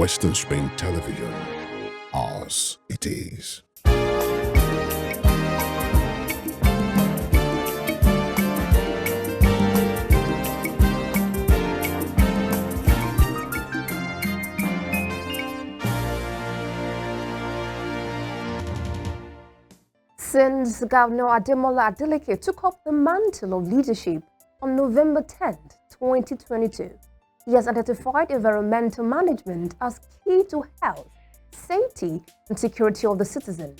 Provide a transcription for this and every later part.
Western Spring Television. Ours it is. Since Governor Ademola Adeleke took up the mantle of leadership on November 10, 2022, he has identified environmental management as key to health, safety, and security of the citizens.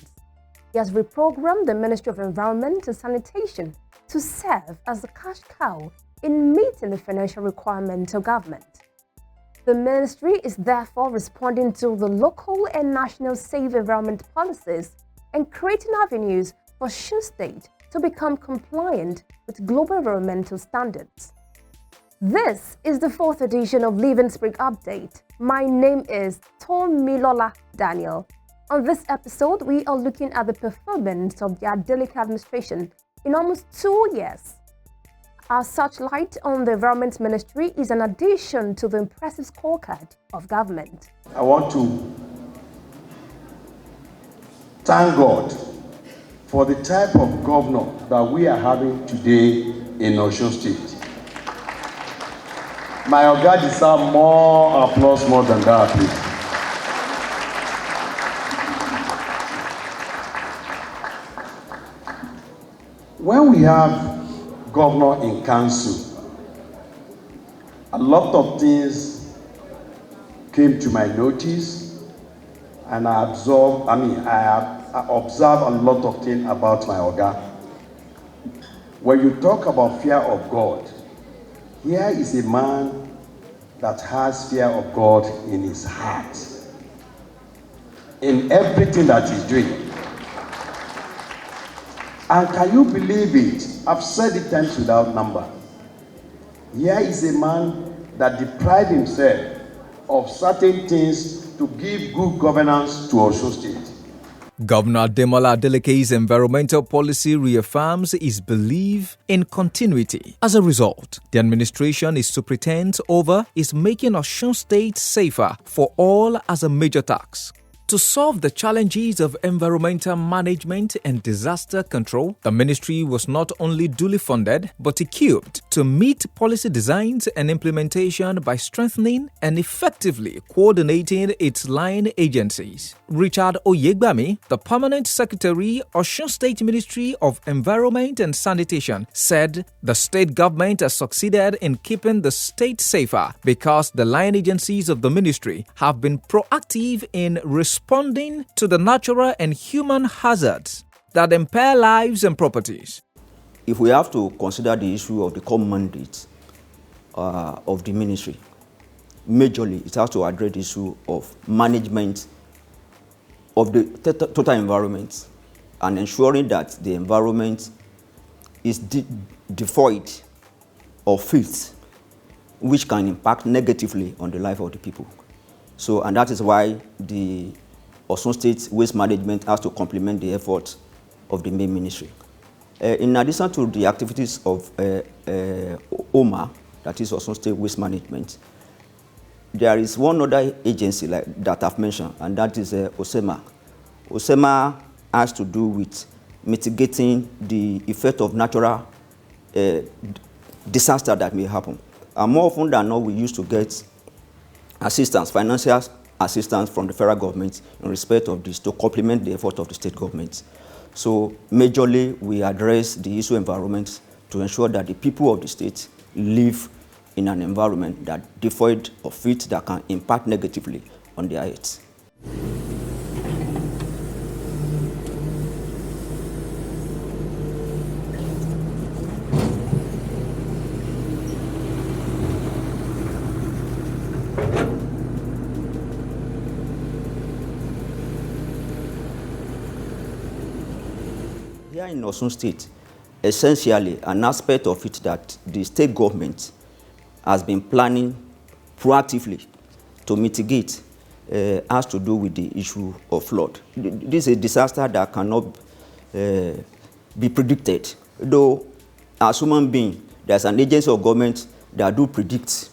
He has reprogrammed the Ministry of Environment and Sanitation to serve as the cash cow in meeting the financial requirements of government. The ministry is therefore responding to the local and national safe environment policies and creating avenues for Osun State to become compliant with global environmental standards. This is the 4th edition of Living Spring Update. My name is Tomilola Daniel. On this episode, we are looking at the performance of the Adeleke administration in almost 2 years. Our searchlight on the Environment Ministry is an addition to the impressive scorecard of government. I want to thank God for the type of governor that we are having today in Osun State. My Oga deserves more applause more than that, please. When we have governor in council, a lot of things came to my notice, and I observed a lot of things about my Oga. When you talk about fear of God, here is a man that has fear of God in his heart, in everything that he's doing. And can you believe it? I've said it times without number. Here is a man that deprived himself of certain things to give good governance to Osun State. Governor Ademola Adeleke's environmental policy reaffirms his belief in continuity. As a result, the administration is superintendent over is making Osun State safer for all as a major task. To solve the challenges of environmental management and disaster control, the ministry was not only duly funded but equipped to meet policy designs and implementation by strengthening and effectively coordinating its line agencies. Richard Oyegbami, the Permanent Secretary, Osun State Ministry of Environment and Sanitation, said the state government has succeeded in keeping the state safer because the line agencies of the ministry have been proactive in responding to the natural and human hazards that impair lives and properties. If we have to consider the issue of the core mandate of the ministry, majorly it has to address the issue of management of the total environment and ensuring that the environment is devoid of filth which can impact negatively on the life of the people. So, and that is why the Osun State Waste Management has to complement the efforts of the main ministry. In addition to the activities of OMA, that is Osun State Waste Management, there is one other agency that I've mentioned, and that is OSEMA. OSEMA has to do with mitigating the effect of natural disaster that may happen. And more often than not, we used to get assistance, financial assistance from the federal government in respect of this to complement the effort of the state government. So majorly, we address the issue of environment to ensure that the people of the state live in an environment that devoid of filth that can impact negatively on their health. Here in Osun State, essentially an aspect of it that the state government has been planning proactively to mitigate has to do with the issue of flood. This is a disaster that cannot be predicted. Though, as human beings, there's an agency of government that do predict.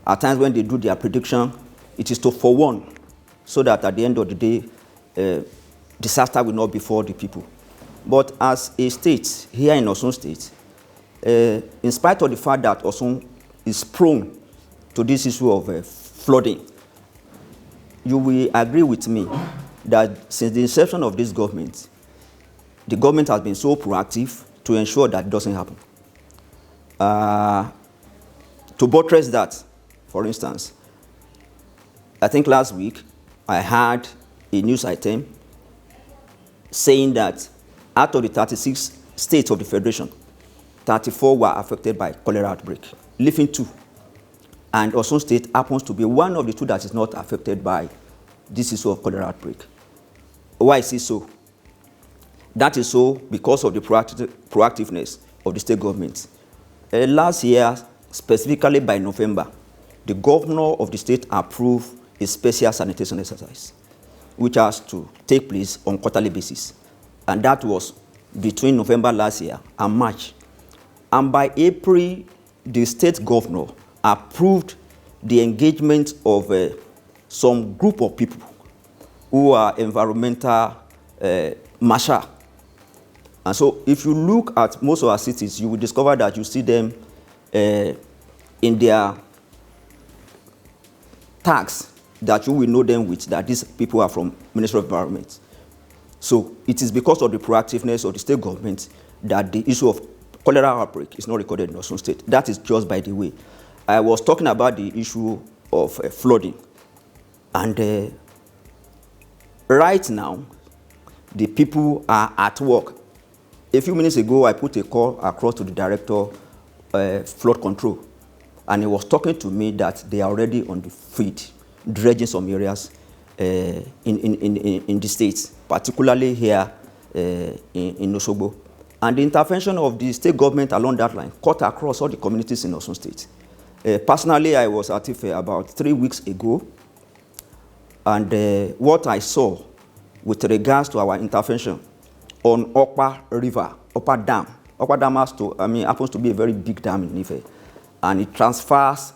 At times when they do their prediction, It is to forewarn, so that at the end of the day, disaster will not befall the people. But as a state, here in OSUN State, in spite of the fact that OSUN is prone to this issue of flooding, you will agree with me that since the inception of this government, the government has been so proactive to ensure that it doesn't happen. To buttress that, for instance, I think last week I had a news item saying that out of the 36 states of the Federation, 34 were affected by cholera outbreak, leaving 2. And OSUN State happens to be one of the 2 that is not affected by this issue of cholera outbreak. Why is it so? That is so because of the proactiveness of the state government. Last year, specifically by November, the governor of the state approved a special sanitation exercise, which has to take place on quarterly basis. And that was between November last year and March. And by April, the state governor approved the engagement of some group of people who are environmental marshal. And so if you look at most of our cities, you will discover that you see them in their tags that you will know them with, that these people are from Ministry of Environment. So it is because of the proactiveness of the state government that the issue of cholera outbreak is not recorded in OSUN State. That is just by the way. I was talking about the issue of flooding. And right now, the people are at work. A few minutes ago, I put a call across to the director flood control. And he was talking to me that they are already on the field, dredging some areas in the states, particularly here in Osogbo. And the intervention of the state government along that line cut across all the communities in OSUN State. Personally, I was at Ife about 3 weeks ago, and what I saw with regards to our intervention on Okpa River, Okpa Dam. Okpa Dam happens to be a very big dam in Ife, and it transfers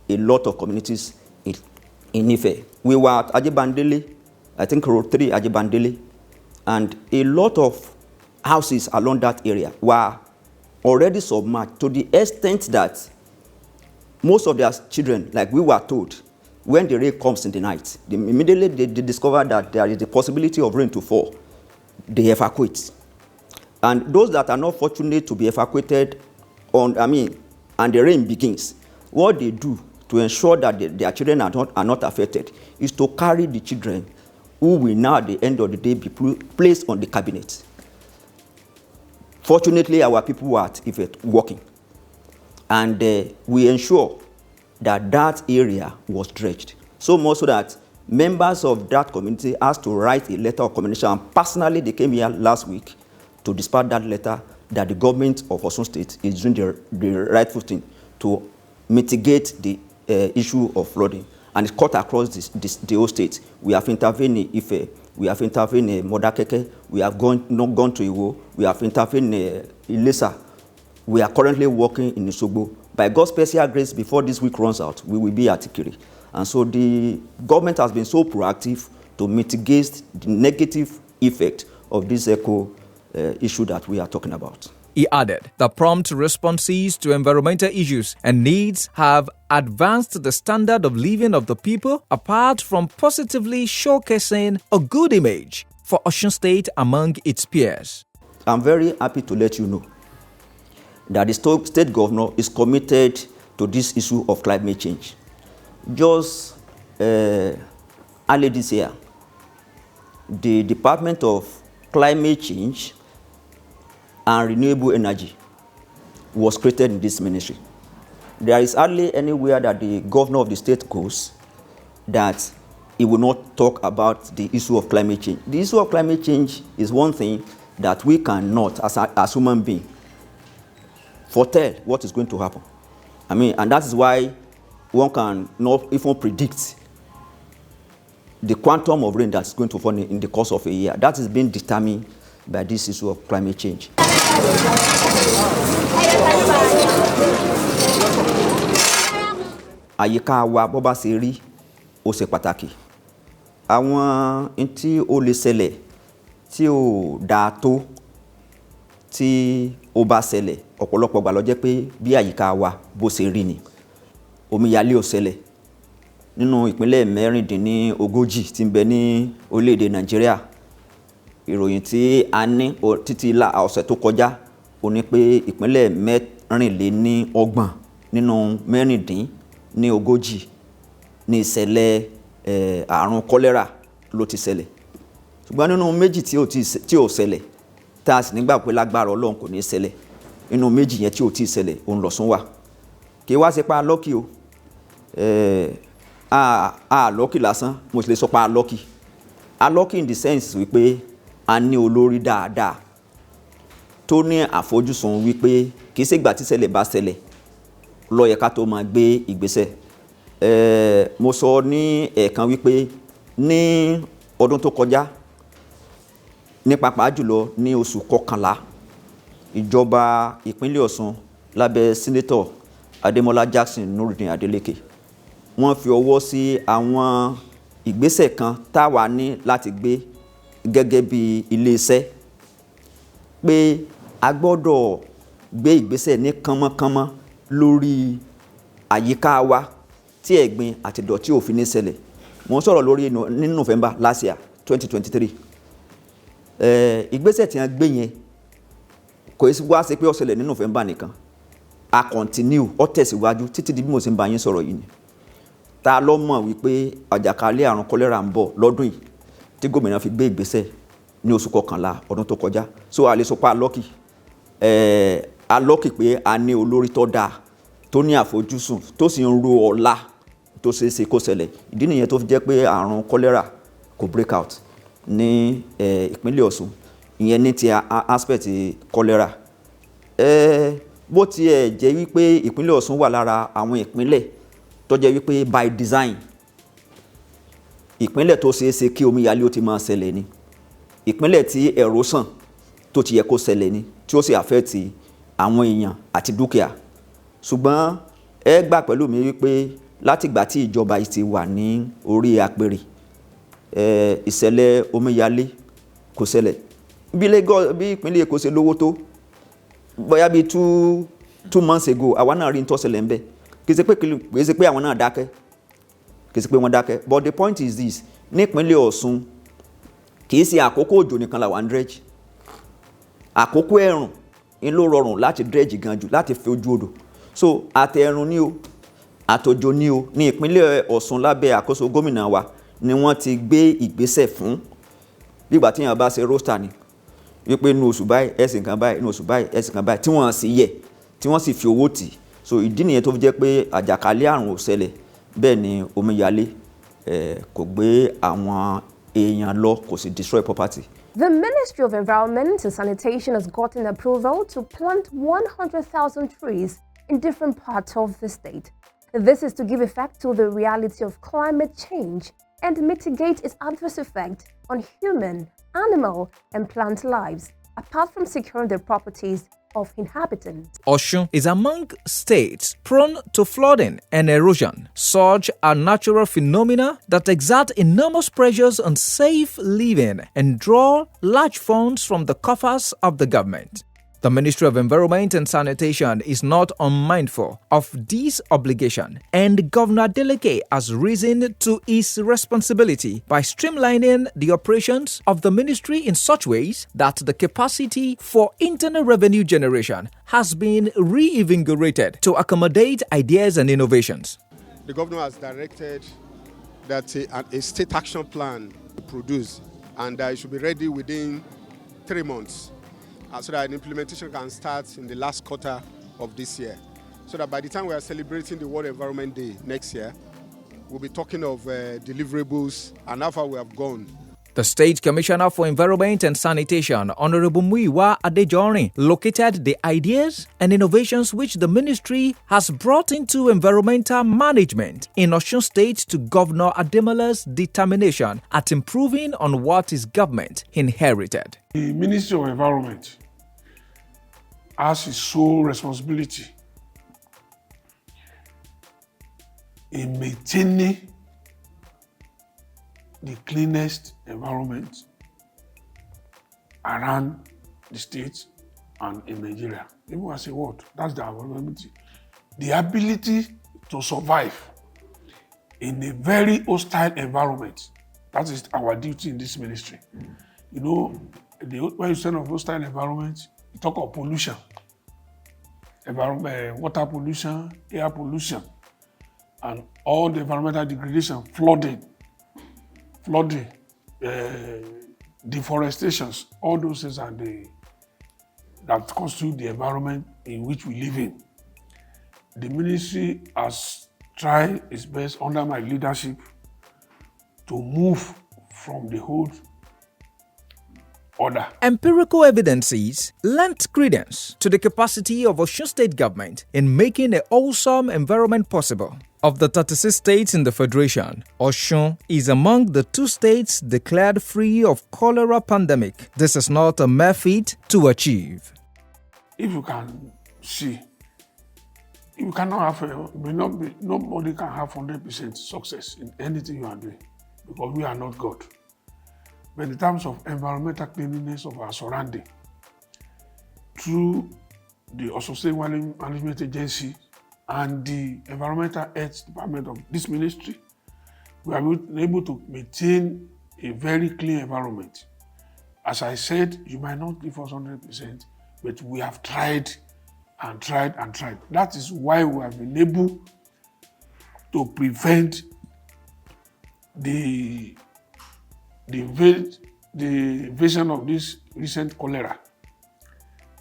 a lot of communities in Ife. We were at Ajibandele, I think Road 3 Ajibandele, and a lot of houses along that area were already submerged to the extent that most of their children, like we were told, when the rain comes in the night, immediately they discover that there is the possibility of rain to fall, they evacuate. And those that are not fortunate to be evacuated, and the rain begins, what they do to ensure that their children are not affected is to carry the children who will now at the end of the day be placed on the cabinet. Fortunately, our people were at Ife working. And we ensure that that area was dredged. So much so that members of that community asked to write a letter of commendation. And personally, they came here last week to dispatch that letter that the government of OSUN State is doing the rightful thing to mitigate the issue of flooding. And it's cut across the whole state. We have intervened in Ife, we have intervened in Modakeke, we have not gone to Iwo, we have intervened in Ilesa. We are currently working in Osogbo. By God's special grace, before this week runs out, we will be at Ikiri. And so the government has been so proactive to mitigate the negative effect of this eco issue that we are talking about. He added that prompt responses to environmental issues and needs have advanced the standard of living of the people, apart from positively showcasing a good image for OSUN State among its peers. I'm very happy to let you know that the state governor is committed to this issue of climate change. Just early this year, the Department of Climate Change and Renewable Energy was created in this ministry. There is hardly anywhere that the governor of the state goes that he will not talk about the issue of climate change. The issue of climate change is one thing that we cannot, as human beings, foretell what is going to happen. And that is why one can not even predict the quantum of rain that's going to fall in the course of a year. That is being determined by this issue of climate change. Àyíká wa bó bá ṣe rí ó ṣe pàtàkì. Àwọn tí ó lè ṣẹlẹ̀ tí ò dáa tó tí ó bá ṣẹlẹ̀ ọ̀pọ̀lọpọ̀ gbà ló jẹ́ pé bí àyíká wa bó ṣe rí ni. Omíyalé ò ṣẹlẹ̀ nínú ìpínlẹ̀ 36 tí ń bẹ ní orílẹ̀-èdè Nàìjíríà. Ìròyìn tí a ní títí ọ̀sẹ̀ tó kọjá ó ní pé ìpínlẹ̀ 24 nínú 36 ní ìṣẹ̀lẹ̀ àrùn kọ́lẹ́rà ló ti ṣẹlẹ̀. Ṣùgbọ́n nínú méjì tí ò ṣẹlẹ̀ tá a sì nígbà pé lágbára Ọlọ́run kò ní ṣẹlẹ̀, nínú méjì yẹn tí ò tí ì ṣẹlẹ̀ òun lọ̀sùn wà. Kì í wá ṣe pa lọ́kì o, lọ́kì lásán mo sì lè sọ pa lọ́kì. Lọ́kì in the sense wípé a ní olórí dáadáa tó ní àfojúsùn wípé kì í ṣègbà tí ṣẹlẹ̀ bá ṣẹlẹ̀ ló yẹ ká tó máa gbé ìgbésẹ̀. Mo sọ ní ẹ̀ẹ̀kan wípé ní ọdún tó kọjá ní pàápàá jùlọ ní oṣù kọkànlá ìjọba ìpínlẹ̀ Ọ̀ṣun lábẹ́ Senator Adémọ́lá Jackson Nurudeen Adeleke wọ́n fi ọwọ́ sí àwọn ìgbésẹ̀ kan táwa ní láti gbé gẹ́gẹ́ bí iléeṣẹ́ pé a gbọ́dọ̀ gbé ìgbésẹ̀ ní kánmọ́kánmọ́ lórí àyíká wa tí ẹ̀gbin àti ìdọ̀tí ò fi ní ṣẹlẹ̀. Mo ń sọ̀rọ̀ lórí ní November last year 2023. Ìgbésẹ̀ tí wọ́n gbé yẹn kò wá sí pé ó ṣẹlẹ̀ ní November nìkan, a continue ó tẹ̀síwájú títí di bí mo ṣe ń bá yín sọ̀rọ̀ yìí ni. Ta ló mọ̀ wípé àjàkálẹ̀ àrùn kọ́lẹ́rà ń bọ̀ lọ́dún yìí tí gómìnà fi gbé ìgbésẹ̀ ní oṣù kọkànlá ọdún tó kọjá. So a lè sọ pé alọ́kì pé a ní olórí tó dáa tó ní àfojúsùn tó sì ń ro ọ̀la tó ṣeé ṣe kó ṣẹlẹ̀. Ìdí nìyẹn tó fi jẹ́ pé àrùn kọ́lẹ́rà kò break out ní ìpínlẹ̀ Ọ̀ṣun, ìyẹn ní ti aspect kọ́lẹ́rà. Bó tiẹ̀ jẹ́ wípé ìpínlẹ̀ Ọ̀ṣun wà lára àwọn ìpínlẹ̀ tó jẹ́ wípé by design ìpínlẹ̀ tó ṣeé ṣe kí omíyalé ó ti máa ṣẹlẹ̀ ni, ìpínlẹ̀ tí erosion tó ti yẹ kó ṣẹlẹ̀ ni, tí ó sì affect àwọn èèyàn àti dúkìá. Ṣùgbọ́n ẹ gbà pẹ̀lú mi wípé látìgbà tí ìjọba yìí ti wà ní orí àpèrè ìṣẹ̀lẹ̀ omíyalé kò ṣẹlẹ̀. Bí ìpínlẹ̀ Èkó ṣe lówó tó bóyá bí 2 months ago àwa náà rí ń tó ṣẹlẹ̀ ń bẹ̀. Kì í ṣe pé àwọn náà dákẹ́, kì í ṣe pé wọ́n dákẹ́. But the point is this, ní ìpínlẹ̀ Ọ̀ṣun kì í ṣe àkókò òjò nìkan làwa ń dredge. Àkókò ẹ̀rùn ń ló rọrùn láti dredge gan jù, láti fi ojú odò. So àtẹ̀rùn ní o àtòjò ní o ní ìpínlẹ̀ Ọ̀ṣun lábẹ́ àkóso gómìnà wa ni wọ́n ti gbé ìgbésẹ̀ fún. Bí ìgbà tí èèyàn bá ṣe roster ni wípé inú oṣù báyìí ẹ̀sìn kan báyìí, inú oṣù báyìí ẹ̀sìn kan báyìí, tí wọ́n sì yẹ tí wọ́n sì fi owó tì. So ìdí nìyẹn tó fi jẹ́ pé àjàkálẹ̀ àrùn ò ṣẹlẹ̀, bẹ́ẹ̀ ni omíyalé kò gbé àwọn èèyàn lọ, kò sì destroy property. The Ministry of Environment and Sanitation has gotten approval to plant 100,000 trees in different parts of the state. This is to give effect to the reality of climate change and mitigate its adverse effect on human, animal, and plant lives, apart from securing the properties of inhabitants. OSUN is among states prone to flooding and erosion. Such are natural phenomena that exert enormous pressures on safe living and draw large funds from the coffers of the government. The Ministry of Environment and Sanitation is not unmindful of this obligation, and Governor Adeleke has risen to his responsibility by streamlining the operations of the ministry in such ways that the capacity for internal revenue generation has been reinvigorated to accommodate ideas and innovations. The governor has directed that a state action plan be produced, and it should be ready within 3 months. So that the implementation can start in the last quarter of this year. So that by the time we are celebrating the World Environment Day next year, we'll be talking of deliverables and how far we have gone. The State Commissioner for Environment and Sanitation, Honorable Muyiwa Adejori, located the ideas and innovations which the ministry has brought into environmental management in Osun State to Governor Ademola's determination at improving on what his government inherited. The Ministry of Environment has its sole responsibility in maintaining the cleanest environment around the state and in Nigeria. People say, what? That's the availability. The ability to survive in a very hostile environment. That is our duty in this ministry. You know, when you say of hostile environment, you talk of pollution, water pollution, air pollution, and all the environmental degradation, flooding, deforestations, all those things are that constitute the environment in which we live in. The ministry has tried its best under my leadership to move from the old order. Empirical evidences lent credence to the capacity of Osun State government in making a wholesome environment possible. Of the 36 states in the Federation, Osun is among the 2 states declared free of cholera pandemic. This is not a mere feat to achieve. If you can see, you cannot have, nobody can have 100% success in anything you are doing because we are not God. But in terms of environmental cleanliness of our surrounding, through the OSUN State Management Agency and the Environmental Health Department of this ministry, we have been able to maintain a very clean environment. As I said, you might not give us 100%, but we have tried and tried and tried. That is why we have been able to prevent the invasion of this recent cholera.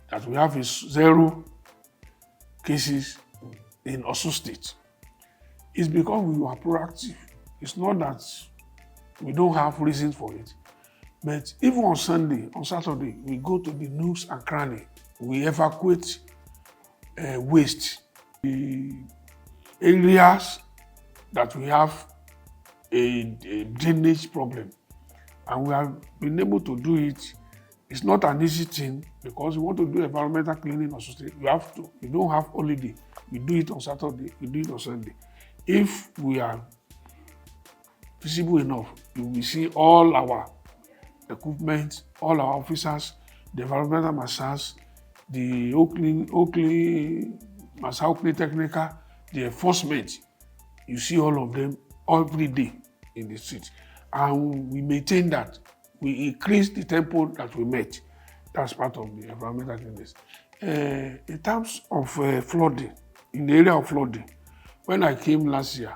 That we have is 0 cases in Osun State. It's because we were proactive. It's not that we don't have reasons for it. But even on Saturday, we go to the nooks and crannies. We evacuate waste. The areas that we have a drainage problem, and we have been able to do it. It's not an easy thing because we want to do environmental cleaning on Saturday. You have to. You don't have holiday. We do it on Saturday. We do it on Sunday. If we are visible enough, you will see all our equipment, all our officers, the environmental marshals, the Oakley Technical, the enforcement. You see all of them every day in the street. And we maintain that. We increase the tempo that we met. That's part of the environmental cleanliness. In terms of flooding, in the area of flooding, when I came last year,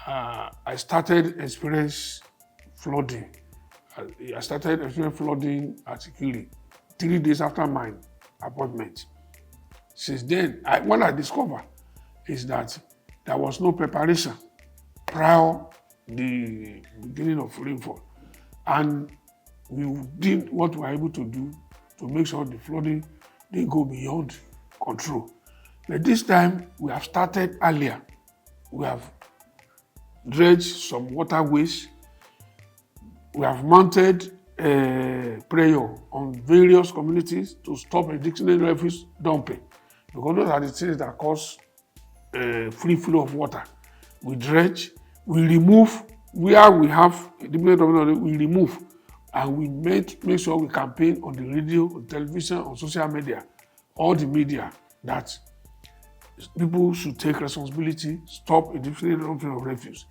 I started experience flooding. I started experience flooding at Ikiri 3 days after my appointment. Since then, what I discovered is that there was no preparation prior the beginning of rainfall. And we did what we were able to do to make sure the flooding didn't go beyond control. But this time, we have started earlier. We have dredged some waterways. We have mounted prayer on various communities to stop additional refuse dumping, because those are the things that cause free flow of water. We dredge, we remove where we have a dependent, we remove, and we make sure we campaign on the radio, on television, on social media, all the media, that people should take responsibility, stop a different dumping of refuse.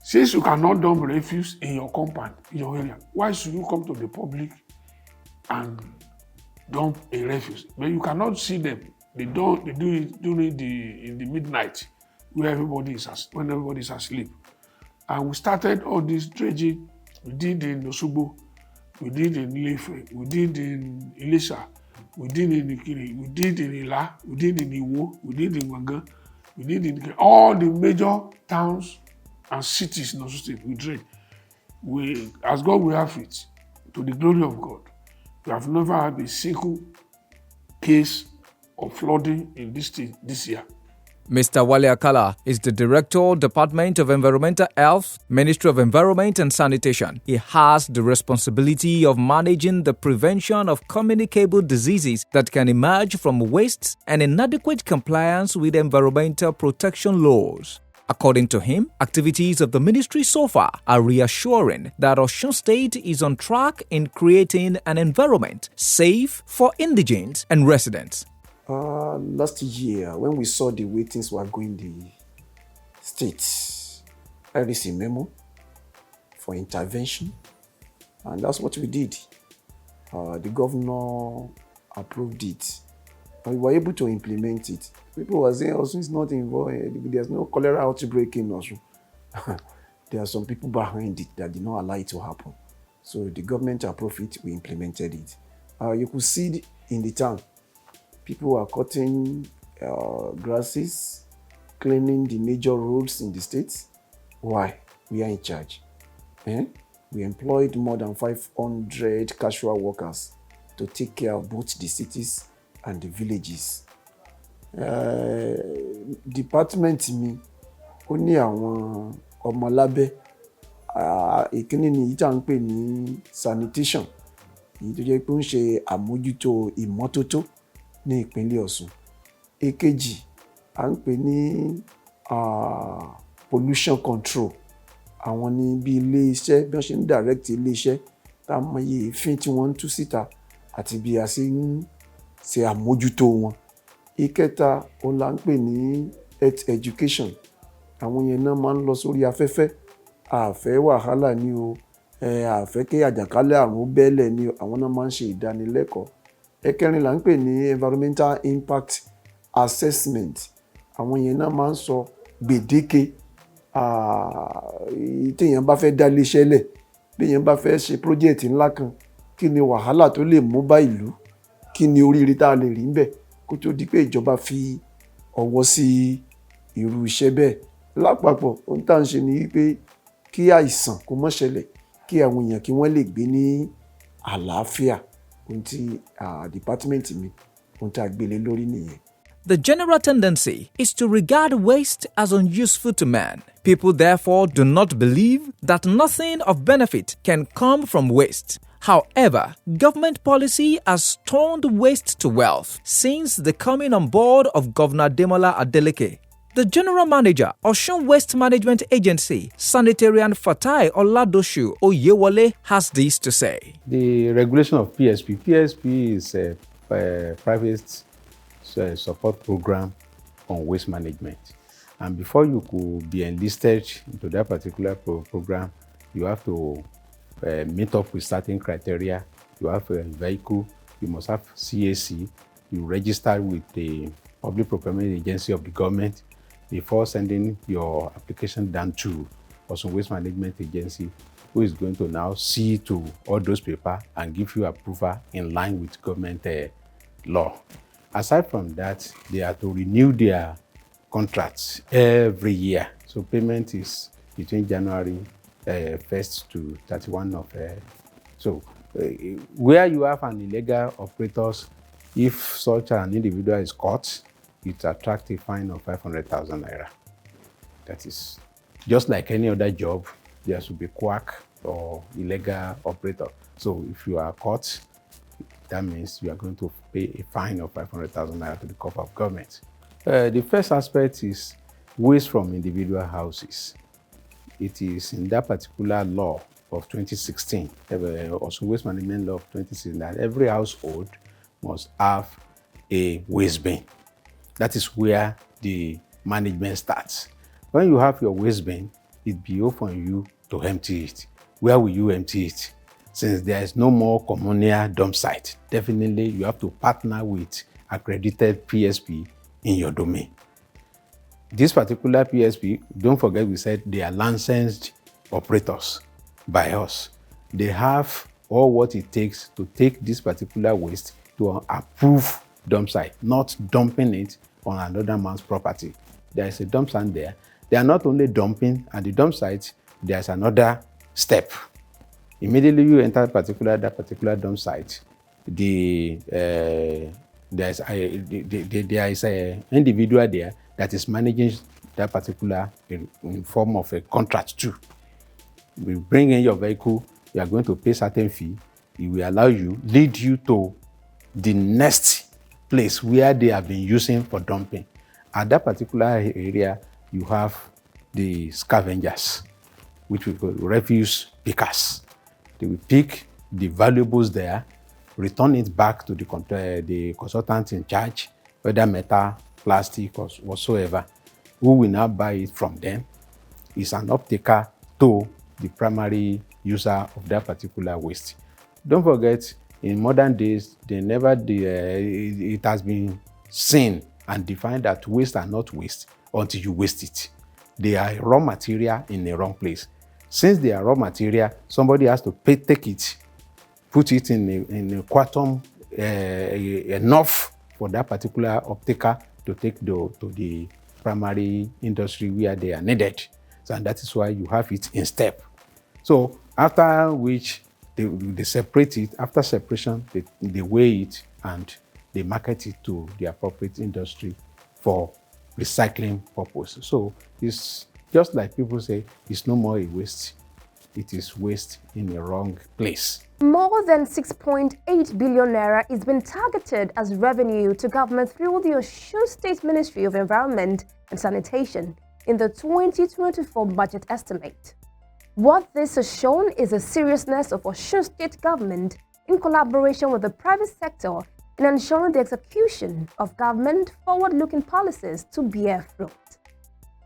Since you cannot dump refuse in your compound, in your area, why should you come to the public and dump a refuse? But you cannot see them. They do it in the midnight, when everybody is asleep. And we started all this dredging. We did in Osogbo, we did in Ilefe, we did in Ilesha, we did in Ikiri, we did in Ila, we did in Iwo, we did in Wanga, we did in all the major towns and cities in Osun State. We dredged. As God will have it, to the glory of God, we have never had a single case of flooding in this state this year. Mr. Wale Akala is the Director, Department of Environmental Health, Ministry of Environment and Sanitation. He has the responsibility of managing the prevention of communicable diseases that can emerge from waste and inadequate compliance with environmental protection laws. According to him, activities of the ministry so far are reassuring that Osun State is on track in creating an environment safe for indigents and residents. Last year, when we saw the way things were going in the states, I received a memo for intervention, and that's what we did. The governor approved it, and we were able to implement it. People were saying Osun is not involved, there's no cholera outbreak in Osun. There are some people behind it that did not allow it to happen. So the government approved it, we implemented it. You could see it in the town. People are cutting grasses, cleaning the major roads in the state. Why? We are in charge. We employed more than 500 casual workers to take care of both the cities and the villages. Department mi ó ní àwọn ọmọ lábẹ́ ìkíní ni ìta ń pè ní sanitation, èyí tó jẹ́ pé ó ń ṣe àmójútó ìmọ́tótó ní ìpínlẹ̀ Ọ̀ṣun. Èkejì à ń pè ní pollution control. Àwọn ní bí ilé iṣẹ́ bí wọ́n ṣe ń direct ilé iṣẹ́ tá a mọyì èéfín tí wọ́n ń tú síta àti bí a ṣe ń ṣe àmójútó wọn. Ìkẹta òun là ń pè ní health education. Àwọn yẹn náà máa ń lọ sórí afẹ́fẹ́. Àfẹ́ wàhálà ni o, àfẹ́ kí àjàkálẹ̀ àrùn bẹ́lẹ̀ ni o, àwọn náà máa ń ṣe ìdánilẹ́kọ̀ọ́. Ẹ̀kẹrin là ń pè ní environmental impact assessment. Àwọn yẹn náà máa ń sọ gbèdéke téèyàn bá fẹ́ dá iléeṣẹ́ lẹ̀, béèyàn bá fẹ́ ṣe project ńlá kan, kí ni wàhálà tó lè mú bá ìlú, kí ni oríire tá a lè rí ńbẹ̀ kó tó di pé ìjọba fi ọwọ́ sí irú iṣẹ́ bẹ́ẹ̀. Lápapọ̀ ohun tá à ń ṣe ni wípé kí àìsàn kó má ṣẹlẹ̀, kí àwọn èèyàn kí wọ́n lè gbé ní àlàáfíà. Ohun tí department mi ohun tá a gbélé lórí nìyẹn. The general tendency is to regard waste as unuseful to man. People therefore do not believe that nothing of benefit can come from waste. However, government policy has turned waste to wealth since the coming on board of Governor Demola Adeleke. The General Manager, Osun Waste Management Agency, Sanitarian Fatai Oladoshu Oyewole has this to say. The regulation of PSP. PSP is a private support program on waste management. And before you could be enlisted into that particular program, you have to meet up with certain criteria. You have a vehicle, you must have CAC, you register with the Public Procurement Agency of the government before sending your application down to Osun Waste Management Agency, who is going to now see to all those papers and give you approval in line with government law. Aside from that, they are to renew their contracts every year. So payment is between January 1st to 31 of. Where you have an illegal operators, if such an individual is caught, it attracts a fine of 500,000 naira. That is just like any other job. There should be quack or illegal operator. So if you are caught, that means you are going to pay a fine of 500,000 naira to the coffers of government. The first aspect is waste from individual houses. It is in that particular law of 2016, also Waste Management Law of 2016, that every household must have a waste bin. That is where the management starts. When you have your waste bin, it be open you to empty it. Where will you empty it? Since there is no more communal dump site, definitely you have to partner with accredited PSP in your domain. This particular PSP, don't forget we said they are licensed operators by us. They have all what it takes to take this particular waste to an approved dump site, not dumping it on another man's property. There is a dump site there. They are not only dumping at the dump site, there's another step. Immediately you enter that particular dump site, there is an individual there that is managing that particular in form of a contract too. We bring in your vehicle, you are going to pay certain fee. It will allow you, lead you to the next place where they have been using for dumping. At that particular area, you have the scavengers, which we call refuse pickers. They will pick the valuables there, return it back to the consultant in charge, whether metal, plastic, or whatsoever, who will now buy it from them. Is an uptaker to the primary user of that particular waste. Don't forget, in modern days, it has been seen and defined that waste are not waste until you waste it. They are raw material in the wrong place. Since they are raw material, somebody has to take it, put it in a quantum enough for that particular uptaker to take to the primary industry where they are needed. So, and that is why you have it in step. So after which they separate it, after separation, they weigh it and they market it to the appropriate industry for recycling purpose. So it's just like people say, it's no more a waste. It is waste in the wrong place. More than 6.8 billion naira is being targeted as revenue to government through the OSUN State Ministry of Environment and Sanitation in the 2024 budget estimate. What this has shown is the seriousness of OSUN State government in collaboration with the private sector in ensuring the execution of government forward-looking policies to bear fruit.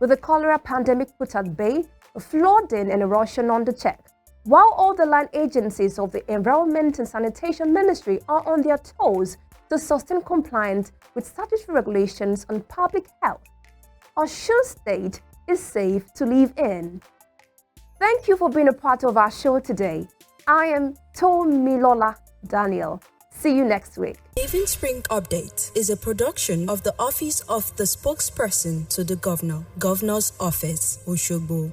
With the cholera pandemic put at bay, flooding and erosion under check, while all the line agencies of the Environment and Sanitation Ministry are on their toes to sustain compliance with statutory regulations on public health, OSUN State is safe to live in. Thank you for being a part of our show today. I am Tomilola Daniel. See you next week. Even Spring Update is a production of the Office of the Spokesperson to the Governor, Governor's Office, Osogbo.